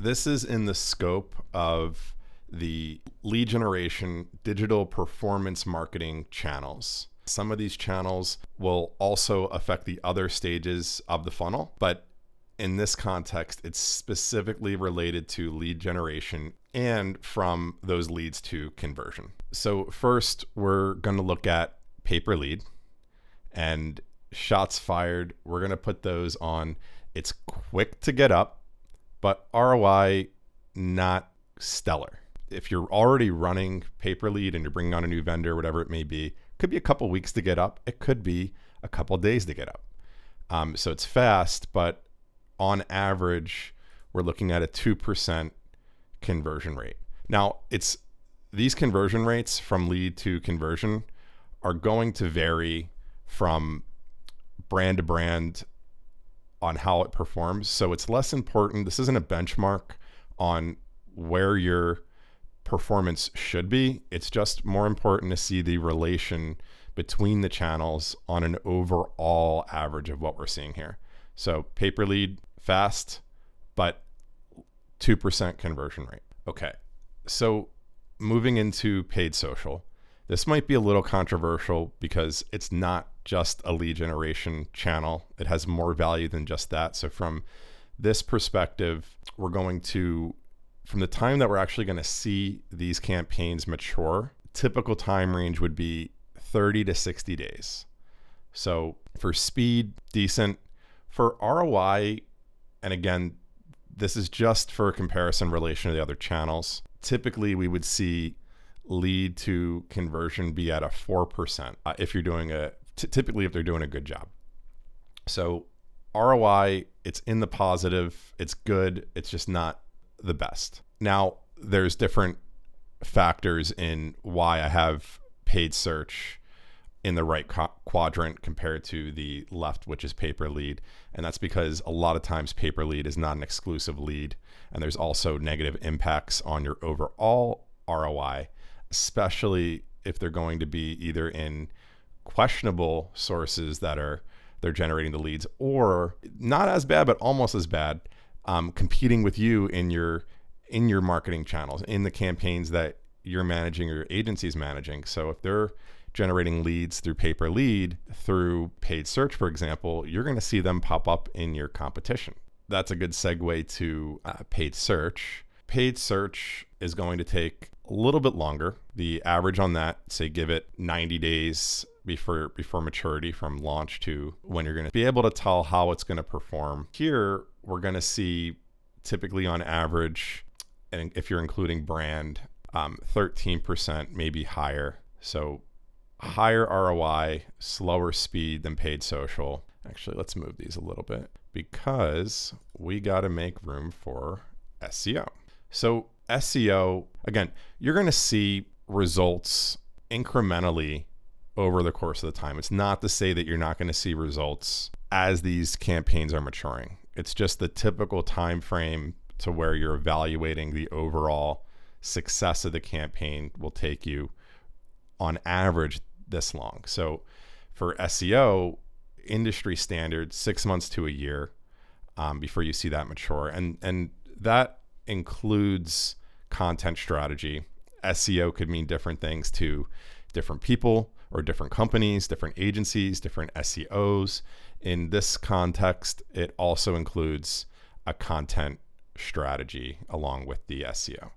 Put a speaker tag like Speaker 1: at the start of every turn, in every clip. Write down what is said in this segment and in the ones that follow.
Speaker 1: This is in the scope of the lead generation digital performance marketing channels. Some of these channels will also affect the other stages of the funnel, but in this context, it's specifically related to lead generation and from those leads to conversion. So first, we're going to look at pay-per-lead and shots fired. We're going to put those on. It's quick to get up, but ROI not stellar. If you're already running pay-per-lead and you're bringing on a new vendor, whatever it may be, it could be a couple weeks to get up. It could be a couple days to get up. So it's fast, but on average, we're looking at a 2% conversion rate. Now, these conversion rates from lead to conversion are going to vary from brand to brand on how it performs. So it's less important. This isn't a benchmark on where your performance should be. It's just more important to see the relation between the channels on an overall average of what we're seeing here. So pay-per-lead, fast, but 2% conversion rate. Okay, so moving into paid social. This might be a little controversial because it's not just a lead generation channel. It has more value than just that. So from this perspective, we're going to, from the time that we're actually going to see these campaigns mature, typical time range would be 30 to 60 days. So for speed, decent. For ROI, and again, this is just for comparison relation to the other channels. Typically, we would see lead to conversion be at a 4% if you're doing typically if they're doing a good job. So ROI, it's in the positive, it's good, it's just not the best. Now, there's different factors in why I have paid search in the right quadrant compared to the left, which is pay-per-lead. And that's because a lot of times pay-per-lead is not an exclusive lead. And there's also negative impacts on your overall ROI, especially if they're going to be either in questionable sources that they're generating the leads, or not as bad, but almost as bad, competing with you in your marketing channels, in the campaigns that you're managing or your agency's managing. So if they're generating leads through pay-per-lead, through paid search, for example, you're going to see them pop up in your competition. That's a good segue to paid search. Paid search is going to take a little bit longer. The average on that, say, give it 90 days before maturity from launch to when you're going to be able to tell how it's going to perform. Here, we're going to see typically on average, and if you're including brand, 13%, maybe higher. So higher ROI, slower speed than paid social. Actually, let's move these a little bit because we got to make room for SEO. So SEO, again, you're going to see results incrementally over the course of the time. It's not to say that you're not going to see results as these campaigns are maturing. It's just the typical time frame to where you're evaluating the overall success of the campaign will take you on average this long. So for SEO, industry standard, 6 months to a year before you see that mature. And that includes content strategy. SEO could mean different things to different people or different companies, different agencies, different SEOs. In this context, it also includes a content strategy along with the SEO.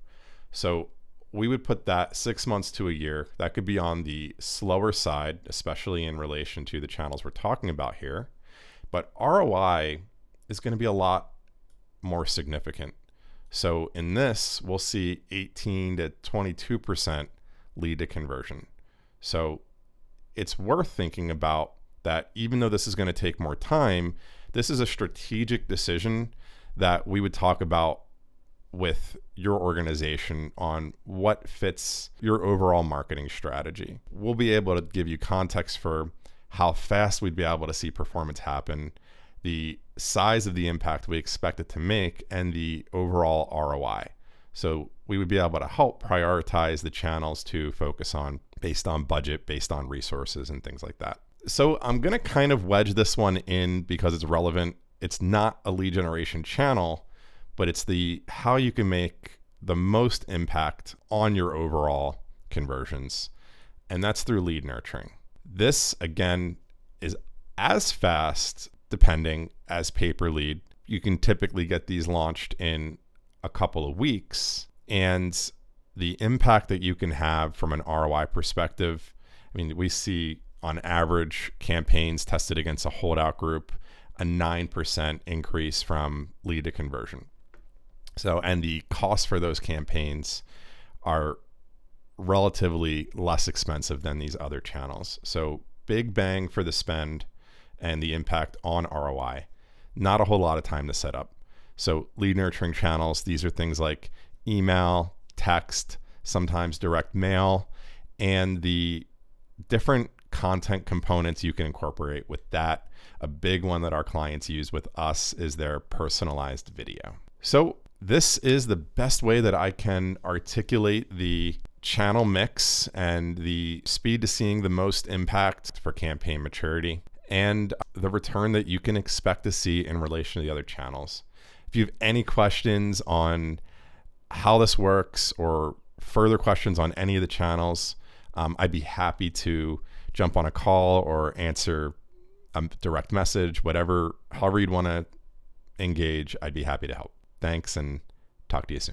Speaker 1: So we would put that 6 months to a year. That could be on the slower side, especially in relation to the channels we're talking about here. But ROI is going to be a lot more significant. So in this, we'll see 18 to 22% lead to conversion. So it's worth thinking about that even though this is going to take more time, this is a strategic decision that we would talk about with your organization on what fits your overall marketing strategy. We'll be able to give you context for how fast we'd be able to see performance happen, the size of the impact we expect it to make, and the overall ROI. So we would be able to help prioritize the channels to focus on based on budget, based on resources and things like that. So I'm going to kind of wedge this one in because it's relevant. It's not a lead generation channel, but it's the how you can make the most impact on your overall conversions. And that's through lead nurturing. This, again, is as fast, depending, as pay-per-lead. You can typically get these launched in a couple of weeks. And the impact that you can have from an ROI perspective, I mean, we see on average campaigns tested against a holdout group, a 9% increase from lead to conversion. So, and the costs for those campaigns are relatively less expensive than these other channels. So big bang for the spend and the impact on ROI. Not a whole lot of time to set up. So lead nurturing channels, these are things like email, text, sometimes direct mail, and the different content components you can incorporate with that. A big one that our clients use with us is their personalized video. So this is the best way that I can articulate the channel mix and the speed to seeing the most impact for campaign maturity and the return that you can expect to see in relation to the other channels. If you have any questions on how this works or further questions on any of the channels, I'd be happy to jump on a call or answer a direct message, however you'd want to engage, I'd be happy to help. Thanks, and talk to you soon.